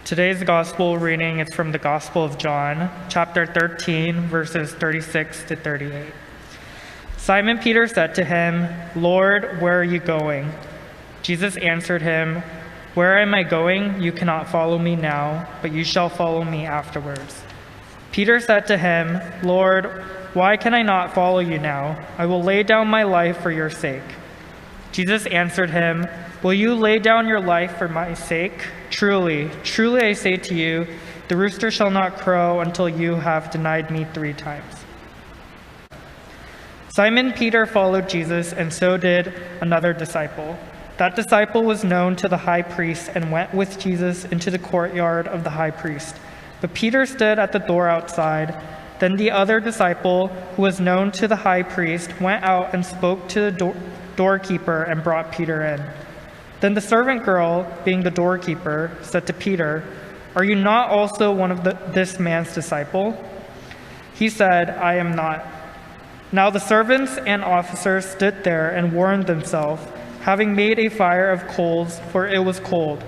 Today's gospel reading is from the Gospel of John, chapter 13, verses 36 to 38. Simon Peter said to him, "Lord, where are you going?" Jesus answered him, "Where am I going? You cannot follow me now, but you shall follow me afterwards." Peter said to him, "Lord, why can I not follow you now? I will lay down my life for your sake." Jesus answered him, "Will you lay down your life for my sake? Truly, truly I say to you, the rooster shall not crow until you have denied me 3 times." Simon Peter followed Jesus, and so did another disciple. That disciple was known to the high priest and went with Jesus into the courtyard of the high priest. But Peter stood at the door outside. Then the other disciple, who was known to the high priest, went out and spoke to the doorkeeper and brought Peter in. Then the servant girl, being the doorkeeper, said to Peter, "Are you not also one of this man's disciple?" He said, "I am not." Now the servants and officers stood there and warmed themselves, having made a fire of coals, for it was cold.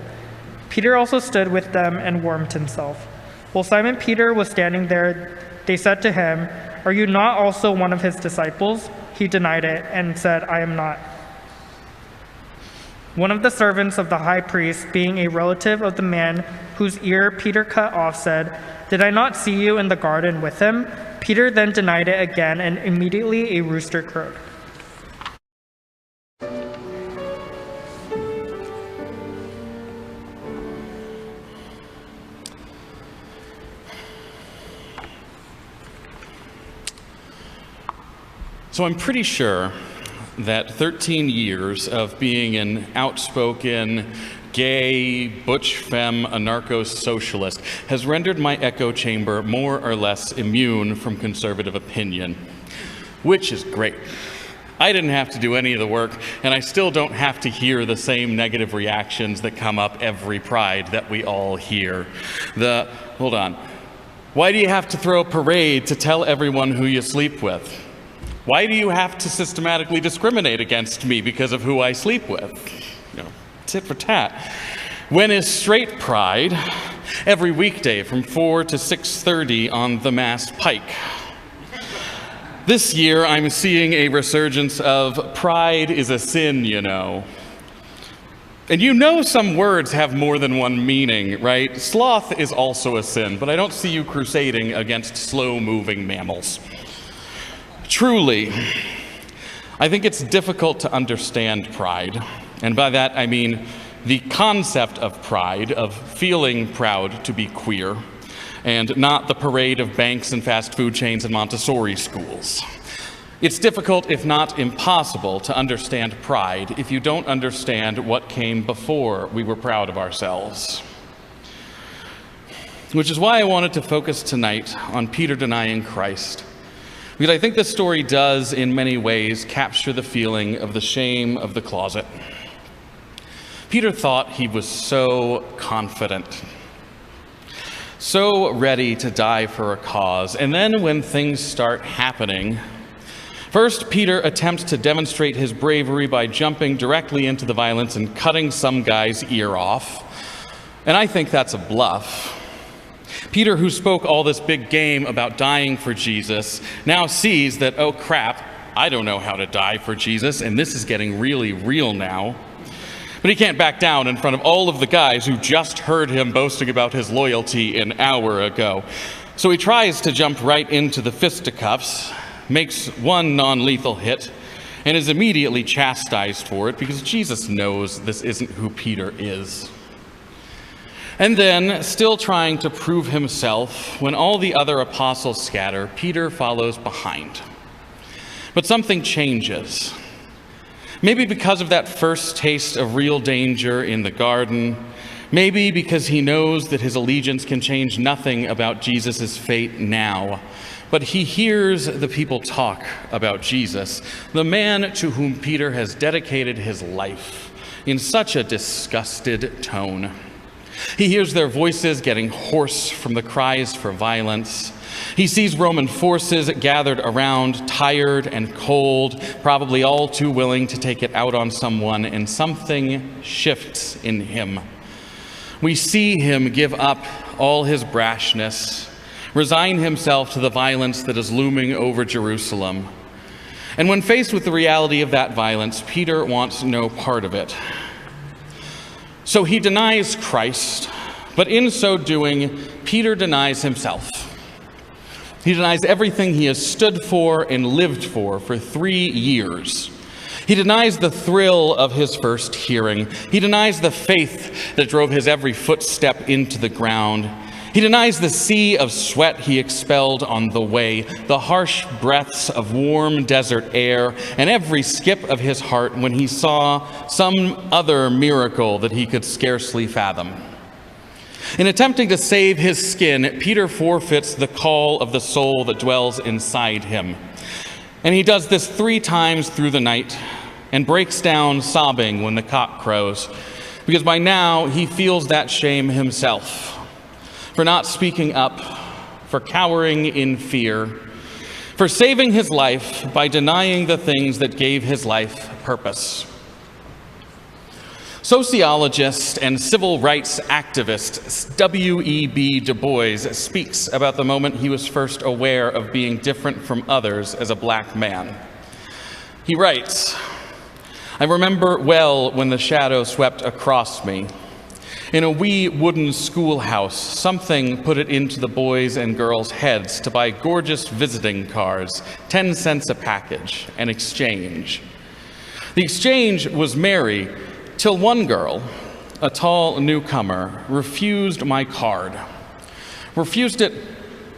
Peter also stood with them and warmed himself. While Simon Peter was standing there, they said to him, "Are you not also one of his disciples?" He denied it and said, "I am not." One of the servants of the high priest, being a relative of the man whose ear Peter cut off, said, "Did I not see you in the garden with him?" Peter then denied it again, and immediately a rooster crowed. So I'm pretty sure that 13 years of being an outspoken, gay, butch femme, anarcho-socialist has rendered my echo chamber more or less immune from conservative opinion, which is great. I didn't have to do any of the work, and I still don't have to hear the same negative reactions that come up every Pride that we all hear. Hold on. Why do you have to throw a parade to tell everyone who you sleep with? Why do you have to systematically discriminate against me because of who I sleep with? Tit for tat. When is straight pride? Every weekday from 4 to 6:30 on the Mass Pike. This year, I'm seeing a resurgence of pride is a sin, And some words have more than one meaning, right? Sloth is also a sin, but I don't see you crusading against slow-moving mammals. Truly, I think it's difficult to understand pride. And by that, I mean the concept of pride, of feeling proud to be queer, and not the parade of banks and fast food chains and Montessori schools. It's difficult, if not impossible, to understand pride if you don't understand what came before we were proud of ourselves. Which is why I wanted to focus tonight on Peter denying Christ. Because I think this story does, in many ways, capture the feeling of the shame of the closet. Peter thought he was so confident, so ready to die for a cause. And then when things start happening, first, Peter attempts to demonstrate his bravery by jumping directly into the violence and cutting some guy's ear off. And I think that's a bluff. Peter, who spoke all this big game about dying for Jesus, now sees that, oh crap, I don't know how to die for Jesus, and this is getting really real now. But he can't back down in front of all of the guys who just heard him boasting about his loyalty an hour ago. So he tries to jump right into the fisticuffs, makes one non-lethal hit, and is immediately chastised for it because Jesus knows this isn't who Peter is. And then, still trying to prove himself, when all the other apostles scatter, Peter follows behind. But something changes. Maybe because of that first taste of real danger in the garden, maybe because he knows that his allegiance can change nothing about Jesus' fate now, but he hears the people talk about Jesus, the man to whom Peter has dedicated his life, in such a disgusted tone. He hears their voices getting hoarse from the cries for violence. He sees Roman forces gathered around, tired and cold, probably all too willing to take it out on someone, and something shifts in him. We see him give up all his brashness, resign himself to the violence that is looming over Jerusalem. And when faced with the reality of that violence, Peter wants no part of it. So he denies Christ, but in so doing, Peter denies himself. He denies everything he has stood for and lived for 3 years. He denies the thrill of his first hearing. He denies the faith that drove his every footstep into the ground. He denies the sea of sweat he expelled on the way, the harsh breaths of warm desert air, and every skip of his heart when he saw some other miracle that he could scarcely fathom. In attempting to save his skin, Peter forfeits the call of the soul that dwells inside him. And he does this 3 times through the night and breaks down sobbing when the cock crows, because by now he feels that shame himself for not speaking up, for cowering in fear, for saving his life by denying the things that gave his life purpose. Sociologist and civil rights activist W.E.B. Du Bois speaks about the moment he was first aware of being different from others as a black man. He writes, "I remember well when the shadow swept across me. In a wee wooden schoolhouse, something put it into the boys' and girls' heads to buy gorgeous visiting cards, 10 cents a package, and exchange. The exchange was merry, till one girl, a tall newcomer, refused my card. Refused it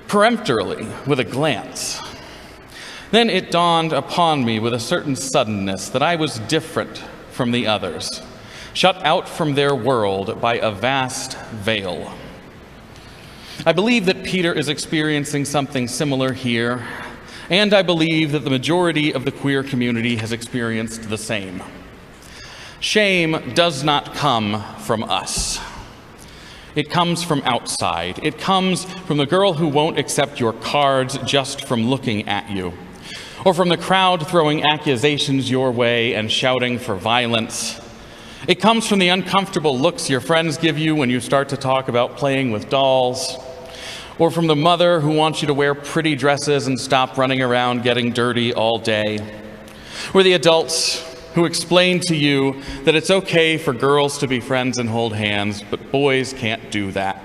peremptorily with a glance. Then it dawned upon me with a certain suddenness that I was different from the others, shut out from their world by a vast veil." I believe that Peter is experiencing something similar here, and I believe that the majority of the queer community has experienced the same. Shame does not come from us. It comes from outside. It comes from the girl who won't accept your cards just from looking at you, or from the crowd throwing accusations your way and shouting for violence. It comes from the uncomfortable looks your friends give you when you start to talk about playing with dolls, or from the mother who wants you to wear pretty dresses and stop running around getting dirty all day, or the adults who explain to you that it's okay for girls to be friends and hold hands, but boys can't do that.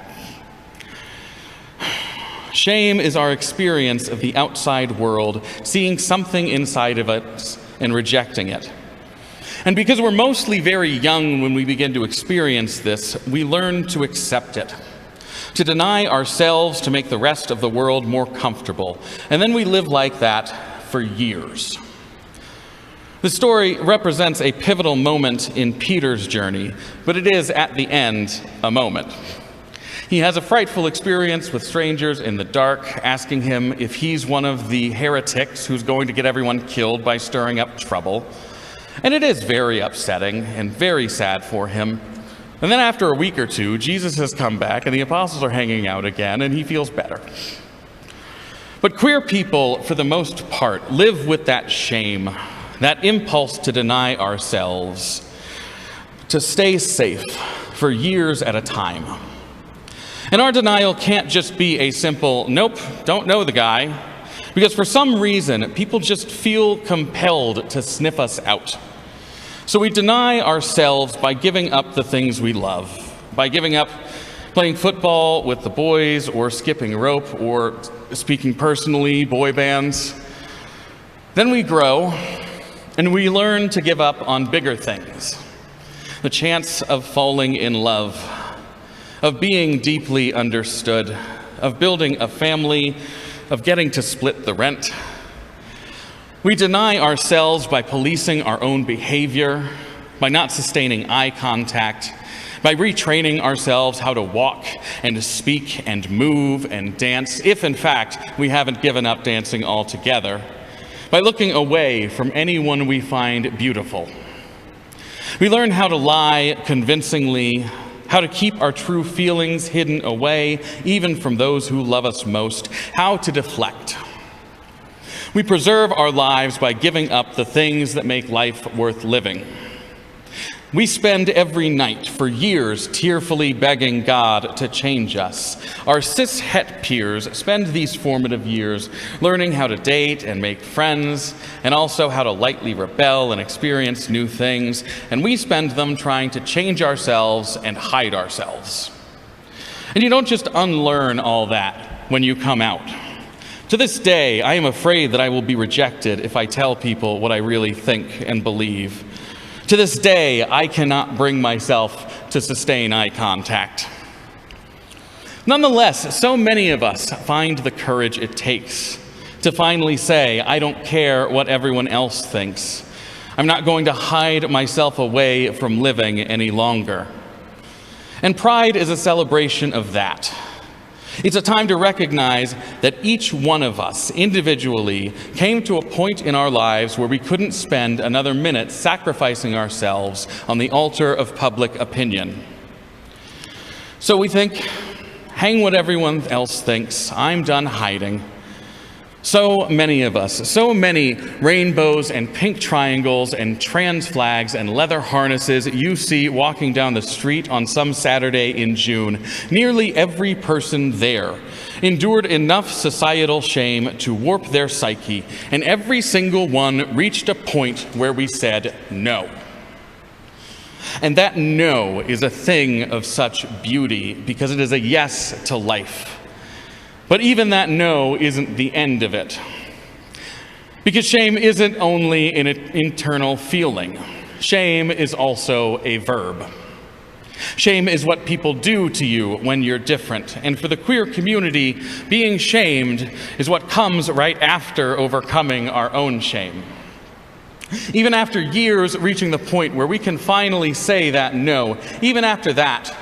Shame is our experience of the outside world, seeing something inside of us and rejecting it. And because we're mostly very young when we begin to experience this, we learn to accept it, to deny ourselves to make the rest of the world more comfortable. And then we live like that for years. The story represents a pivotal moment in Peter's journey, but it is, at the end, a moment. He has a frightful experience with strangers in the dark, asking him if he's one of the heretics who's going to get everyone killed by stirring up trouble. And it is very upsetting and very sad for him. And then after a week or two, Jesus has come back and the apostles are hanging out again, and he feels better. But queer people, for the most part, live with that shame, that impulse to deny ourselves, to stay safe for years at a time. And our denial can't just be a simple, nope, don't know the guy, because for some reason, people just feel compelled to sniff us out. So we deny ourselves by giving up the things we love, by giving up playing football with the boys, or skipping rope, or, speaking personally, boy bands. Then we grow, and we learn to give up on bigger things. The chance of falling in love, of being deeply understood, of building a family, of getting to split the rent. We deny ourselves by policing our own behavior, by not sustaining eye contact, by retraining ourselves how to walk and speak and move and dance, if in fact we haven't given up dancing altogether, by looking away from anyone we find beautiful. We learn how to lie convincingly, how to keep our true feelings hidden away, even from those who love us most, how to deflect. We preserve our lives by giving up the things that make life worth living. We spend every night for years tearfully begging God to change us. Our cis-het peers spend these formative years learning how to date and make friends, and also how to lightly rebel and experience new things, and we spend them trying to change ourselves and hide ourselves. And you don't just unlearn all that when you come out. To this day, I am afraid that I will be rejected if I tell people what I really think and believe. To this day, I cannot bring myself to sustain eye contact. Nonetheless, so many of us find the courage it takes to finally say, I don't care what everyone else thinks. I'm not going to hide myself away from living any longer. And Pride is a celebration of that. It's a time to recognize that each one of us individually came to a point in our lives where we couldn't spend another minute sacrificing ourselves on the altar of public opinion. So we think, hang what everyone else thinks, I'm done hiding. So many of us, so many rainbows and pink triangles and trans flags and leather harnesses you see walking down the street on some Saturday in June. Nearly every person there endured enough societal shame to warp their psyche, and every single one reached a point where we said no. And that no is a thing of such beauty because it is a yes to life. But even that no isn't the end of it. Because shame isn't only an internal feeling. Shame is also a verb. Shame is what people do to you when you're different. And for the queer community, being shamed is what comes right after overcoming our own shame. Even after years reaching the point where we can finally say that no, even after that,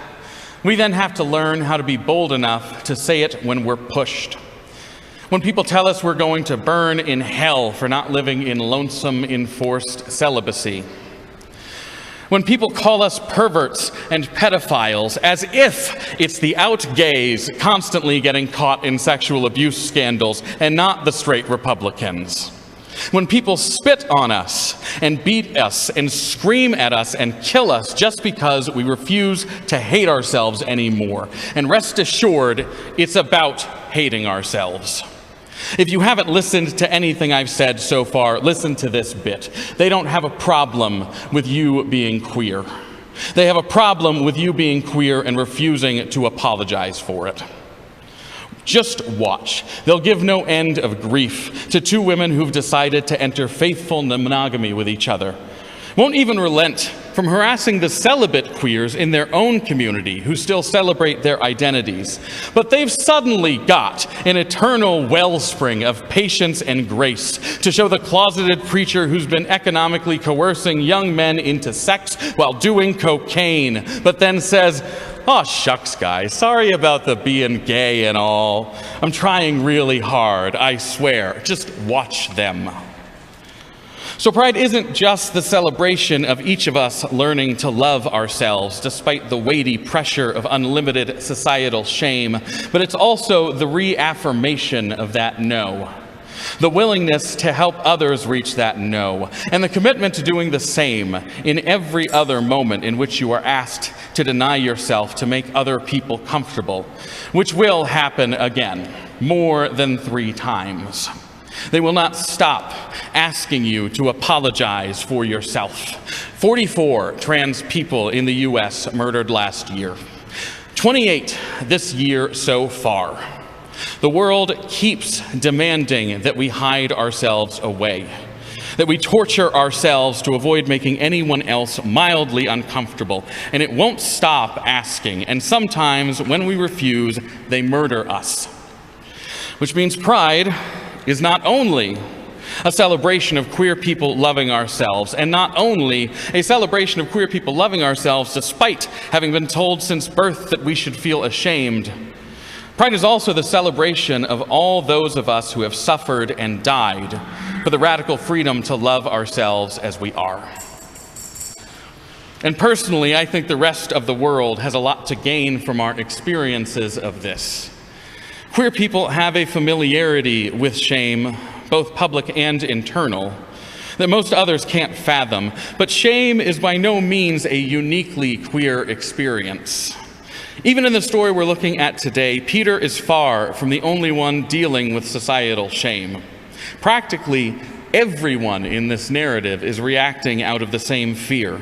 we then have to learn how to be bold enough to say it when we're pushed. When people tell us we're going to burn in hell for not living in lonesome, enforced celibacy. When people call us perverts and pedophiles as if it's the out gays constantly getting caught in sexual abuse scandals and not the straight Republicans. When people spit on us and beat us and scream at us and kill us just because we refuse to hate ourselves anymore. And rest assured, it's about hating ourselves. If you haven't listened to anything I've said so far, listen to this bit. They don't have a problem with you being queer. They have a problem with you being queer and refusing to apologize for it. Just watch. They'll give no end of grief to two women who've decided to enter faithful monogamy with each other. Won't even relent from harassing the celibate queers in their own community who still celebrate their identities. But they've suddenly got an eternal wellspring of patience and grace to show the closeted preacher who's been economically coercing young men into sex while doing cocaine, but then says, "Oh, shucks, guys, sorry about the being gay and all. I'm trying really hard, I swear. Just watch them." So Pride isn't just the celebration of each of us learning to love ourselves despite the weighty pressure of unlimited societal shame, but it's also the reaffirmation of that no. The willingness to help others reach that no, and the commitment to doing the same in every other moment in which you are asked to deny yourself to make other people comfortable, which will happen again, more than 3 times. They will not stop asking you to apologize for yourself. 44 trans people in the U.S. murdered last year. 28 this year so far. The world keeps demanding that we hide ourselves away, that we torture ourselves to avoid making anyone else mildly uncomfortable, and it won't stop asking, and sometimes when we refuse, they murder us. Which means Pride is not only a celebration of queer people loving ourselves, and not only a celebration of queer people loving ourselves despite having been told since birth that we should feel ashamed. Pride is also the celebration of all those of us who have suffered and died for the radical freedom to love ourselves as we are. And personally, I think the rest of the world has a lot to gain from our experiences of this. Queer people have a familiarity with shame, both public and internal, that most others can't fathom. But shame is by no means a uniquely queer experience. Even in the story we're looking at today, Peter is far from the only one dealing with societal shame. Practically everyone in this narrative is reacting out of the same fear.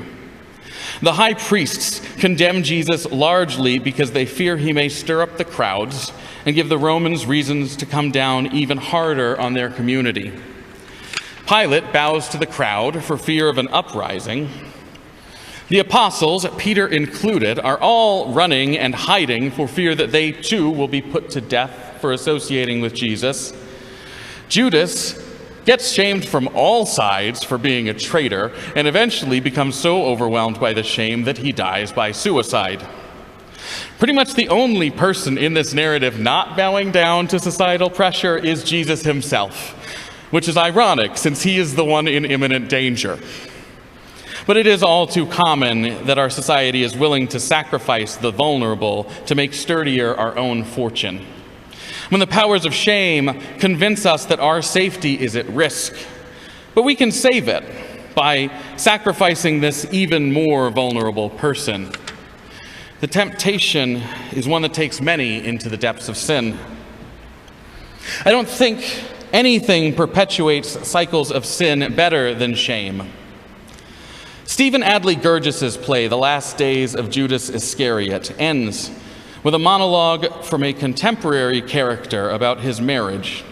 The high priests condemn Jesus largely because they fear he may stir up the crowds and give the Romans reasons to come down even harder on their community. Pilate bows to the crowd for fear of an uprising. The apostles, Peter included, are all running and hiding for fear that they too will be put to death for associating with Jesus. Judas gets shamed from all sides for being a traitor and eventually becomes so overwhelmed by the shame that he dies by suicide. Pretty much the only person in this narrative not bowing down to societal pressure is Jesus himself, which is ironic since he is the one in imminent danger. But it is all too common that our society is willing to sacrifice the vulnerable to make sturdier our own fortune. When the powers of shame convince us that our safety is at risk, but we can save it by sacrificing this even more vulnerable person. The temptation is one that takes many into the depths of sin. I don't think anything perpetuates cycles of sin better than shame. Stephen Adly Gurgis's play, The Last Days of Judas Iscariot, ends with a monologue from a contemporary character about his marriage.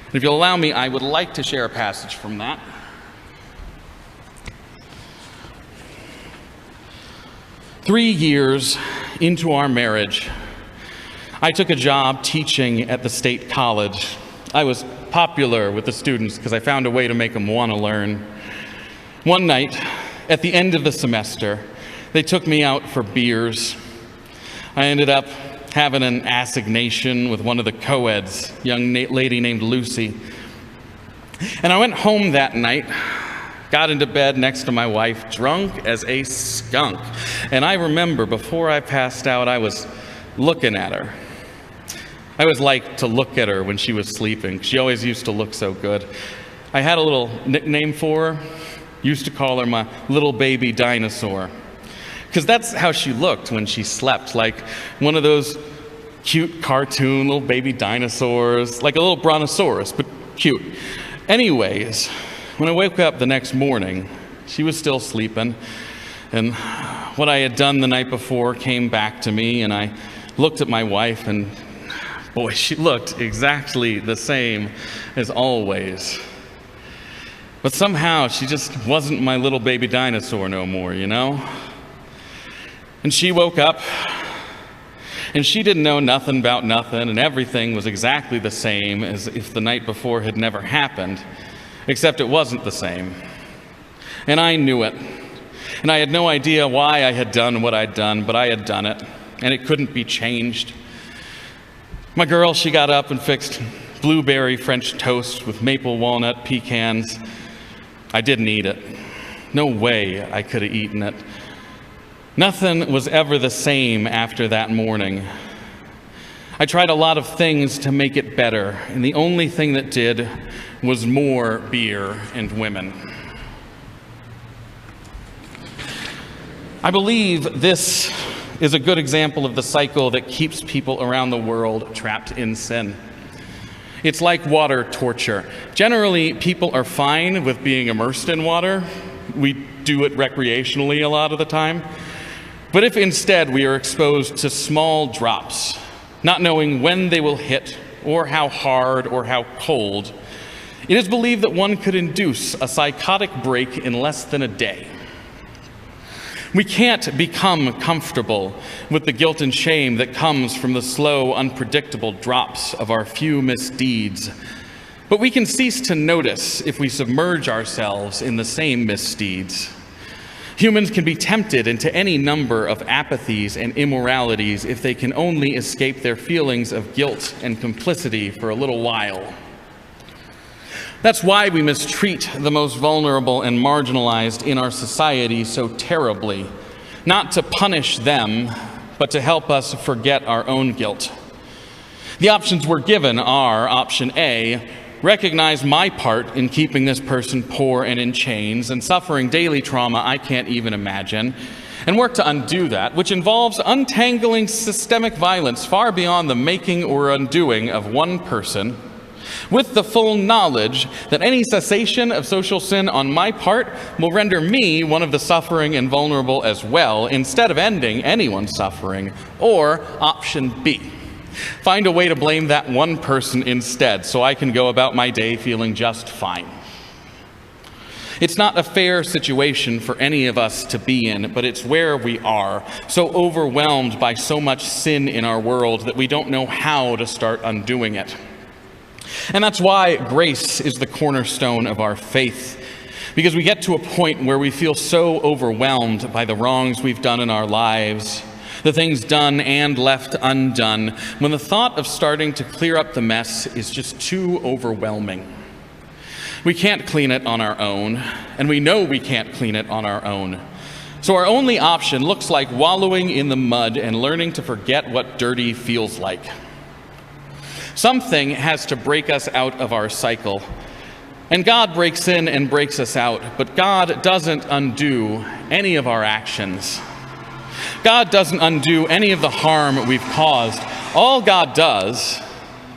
And if you'll allow me, I would like to share a passage from that. "3 years into our marriage, I took a job teaching at the state college. I was popular with the students because I found a way to make them want to learn. One night, at the end of the semester, they took me out for beers. I ended up having an assignation with one of the co-eds, a young lady named Lucy. And I went home that night, got into bed next to my wife, drunk as a skunk. And I remember before I passed out, I was looking at her. I always liked to look at her when she was sleeping. She always used to look so good. I had a little nickname for her. Used to call her my little baby dinosaur. Because that's how she looked when she slept, like one of those cute cartoon little baby dinosaurs, like a little brontosaurus, but cute. Anyways, when I woke up the next morning, she was still sleeping, and what I had done the night before came back to me, and I looked at my wife, and boy, she looked exactly the same as always. But somehow, she just wasn't my little baby dinosaur no more, you know? And she woke up, and she didn't know nothing about nothing, and everything was exactly the same as if the night before had never happened, except it wasn't the same. And I knew it. And I had no idea why I had done what I'd done, but I had done it, and it couldn't be changed. My girl, she got up and fixed blueberry French toast with maple walnut pecans. I didn't eat it. No way I could have eaten it. Nothing was ever the same after that morning. I tried a lot of things to make it better, and the only thing that did was more beer and women. I believe this is a good example of the cycle that keeps people around the world trapped in sin. It's like water torture. Generally, people are fine with being immersed in water. We do it recreationally a lot of the time. But if instead we are exposed to small drops, not knowing when they will hit, or how hard or how cold, it is believed that one could induce a psychotic break in less than a day. We can't become comfortable with the guilt and shame that comes from the slow, unpredictable drops of our few misdeeds. But we can cease to notice if we submerge ourselves in the same misdeeds. Humans can be tempted into any number of apathies and immoralities if they can only escape their feelings of guilt and complicity for a little while. That's why we mistreat the most vulnerable and marginalized in our society so terribly, not to punish them, but to help us forget our own guilt. The options we're given are option A, recognize my part in keeping this person poor and in chains and suffering daily trauma I can't even imagine, and work to undo that, which involves untangling systemic violence far beyond the making or undoing of one person, with the full knowledge that any cessation of social sin on my part will render me one of the suffering and vulnerable as well, instead of ending anyone's suffering. Or option B, find a way to blame that one person instead so I can go about my day feeling just fine. It's not a fair situation for any of us to be in, but it's where we are, so overwhelmed by so much sin in our world that we don't know how to start undoing it. And that's why grace is the cornerstone of our faith, because we get to a point where we feel so overwhelmed by the wrongs we've done in our lives, the things done and left undone, when the thought of starting to clear up the mess is just too overwhelming. We can't clean it on our own, and we know we can't clean it on our own. So our only option looks like wallowing in the mud and learning to forget what dirty feels like. Something has to break us out of our cycle. And God breaks in and breaks us out, but God doesn't undo any of our actions. God doesn't undo any of the harm we've caused. All God does,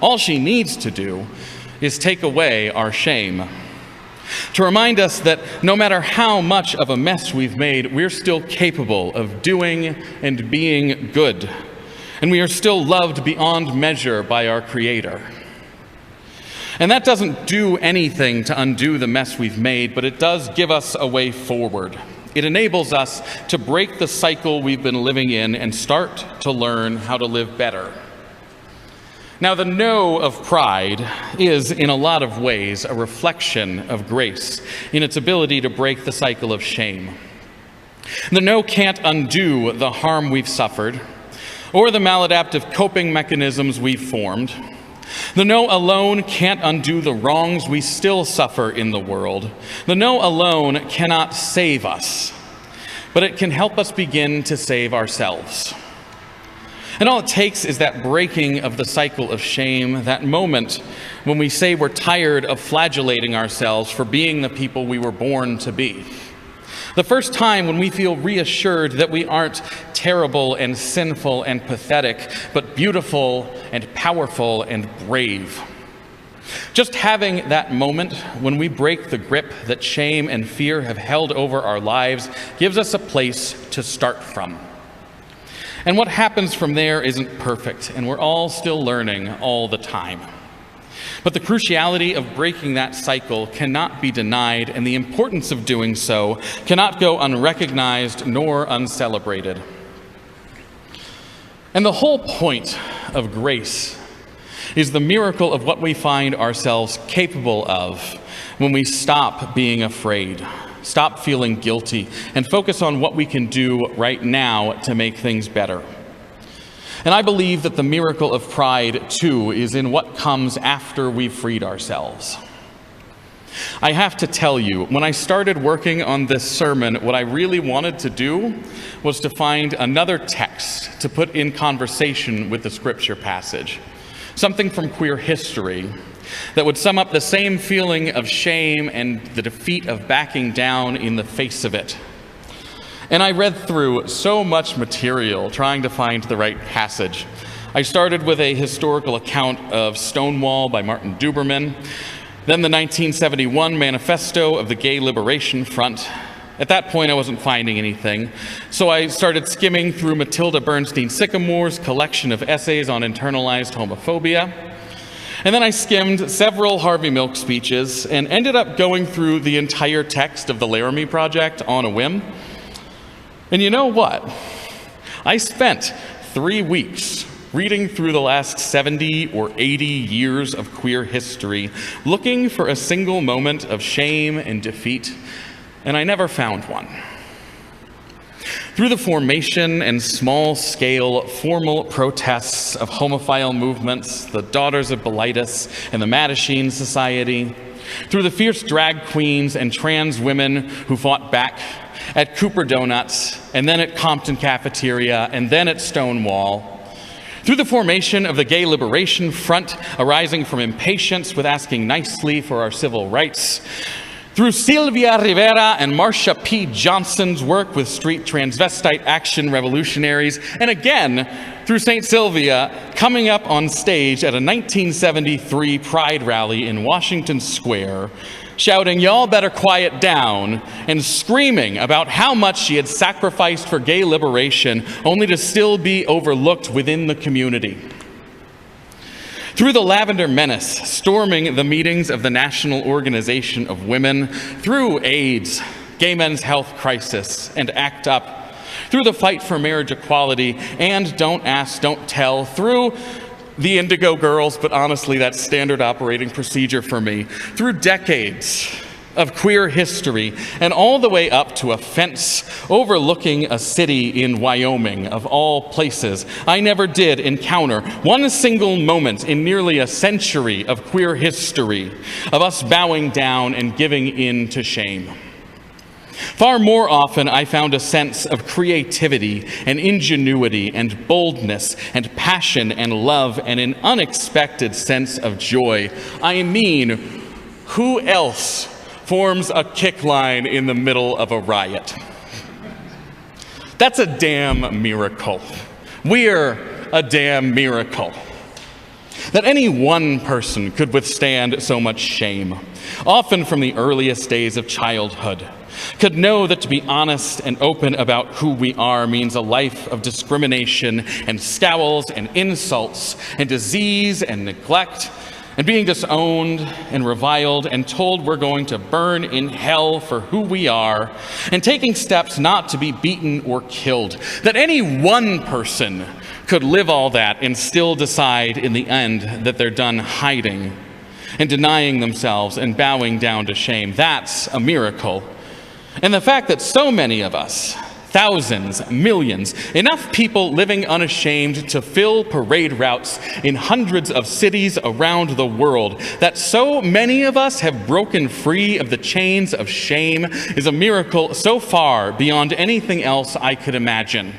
all she needs to do, is take away our shame. To remind us that no matter how much of a mess we've made, we're still capable of doing and being good. And we are still loved beyond measure by our Creator. And that doesn't do anything to undo the mess we've made, but it does give us a way forward. It enables us to break the cycle we've been living in and start to learn how to live better. Now, the no of pride is, in a lot of ways, a reflection of grace in its ability to break the cycle of shame. The no can't undo the harm we've suffered or the maladaptive coping mechanisms we've formed. The no alone can't undo the wrongs we still suffer in the world. The no alone cannot save us, but it can help us begin to save ourselves. And all it takes is that breaking of the cycle of shame, that moment when we say we're tired of flagellating ourselves for being the people we were born to be. The first time when we feel reassured that we aren't terrible and sinful and pathetic, but beautiful and powerful and brave. Just having that moment when we break the grip that shame and fear have held over our lives gives us a place to start from. And what happens from there isn't perfect, and we're all still learning all the time. But the cruciality of breaking that cycle cannot be denied, and the importance of doing so cannot go unrecognized nor uncelebrated. And the whole point of grace is the miracle of what we find ourselves capable of when we stop being afraid, stop feeling guilty, and focus on what we can do right now to make things better. And I believe that the miracle of pride, too, is in what comes after we've freed ourselves. I have to tell you, when I started working on this sermon, what I really wanted to do was to find another text to put in conversation with the scripture passage, something from queer history that would sum up the same feeling of shame and the defeat of backing down in the face of it. And I read through so much material trying to find the right passage. I started with a historical account of Stonewall by Martin Duberman, then the 1971 Manifesto of the Gay Liberation Front. At that point, I wasn't finding anything, so I started skimming through Matilda Bernstein Sycamore's collection of essays on internalized homophobia. And then I skimmed several Harvey Milk speeches and ended up going through the entire text of the Laramie Project on a whim. And you know what? I spent 3 weeks reading through the last 70 or 80 years of queer history, looking for a single moment of shame and defeat, and I never found one. Through the formation and small-scale formal protests of homophile movements, the Daughters of Bilitis and the Mattachine Society, through the fierce drag queens and trans women who fought back at Cooper Donuts, and then at Compton Cafeteria, and then at Stonewall, Through the formation of the Gay Liberation Front, arising from impatience with asking nicely for our civil rights, through Sylvia Rivera and Marsha P. Johnson's work with street transvestite action revolutionaries, and again, through St. Sylvia coming up on stage at a 1973 Pride rally in Washington Square, shouting, "Y'all better quiet down," and screaming about how much she had sacrificed for gay liberation only to still be overlooked within the community. Through the Lavender Menace, storming the meetings of the National Organization of Women, through AIDS, Gay Men's Health Crisis, and ACT UP, through the fight for marriage equality, and Don't Ask, Don't Tell, through the Indigo Girls, but honestly, that's standard operating procedure for me, through decades of queer history, and all the way up to a fence overlooking a city in Wyoming, of all places, I never did encounter one single moment in nearly a century of queer history of us bowing down and giving in to shame. Far more often, I found a sense of creativity and ingenuity and boldness and passion and love and an unexpected sense of joy. I mean, who else forms a kick line in the middle of a riot? That's a damn miracle. We're a damn miracle. That any one person could withstand so much shame, often from the earliest days of childhood, could know that to be honest and open about who we are means a life of discrimination and scowls and insults and disease and neglect, and being disowned and reviled and told we're going to burn in hell for who we are, and taking steps not to be beaten or killed. That any one person could live all that and still decide in the end that they're done hiding and denying themselves and bowing down to shame. That's a miracle. And the fact that so many of us, thousands, millions, enough people living unashamed to fill parade routes in hundreds of cities around the world, that so many of us have broken free of the chains of shame is a miracle so far beyond anything else I could imagine.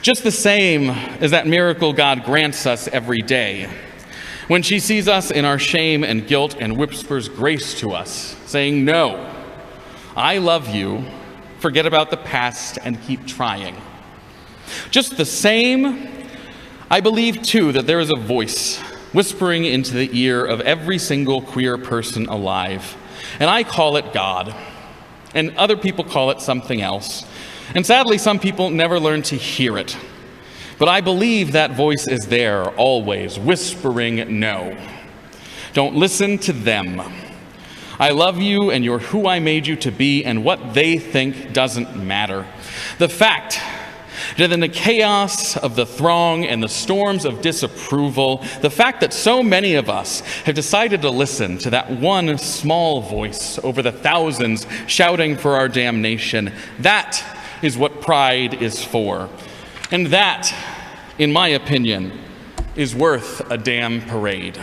Just the same as that miracle God grants us every day, when she sees us in our shame and guilt and whispers grace to us, saying, "No, I love you. Forget about the past and keep trying." Just the same, I believe too that there is a voice whispering into the ear of every single queer person alive. And I call it God. And other people call it something else. And sadly, some people never learn to hear it. But I believe that voice is there always, whispering no. Don't listen to them. I love you and you're who I made you to be, and what they think doesn't matter. The fact that in the chaos of the throng and the storms of disapproval, the fact that so many of us have decided to listen to that one small voice over the thousands shouting for our damnation, that is what pride is for. And that, in my opinion, is worth a damn parade.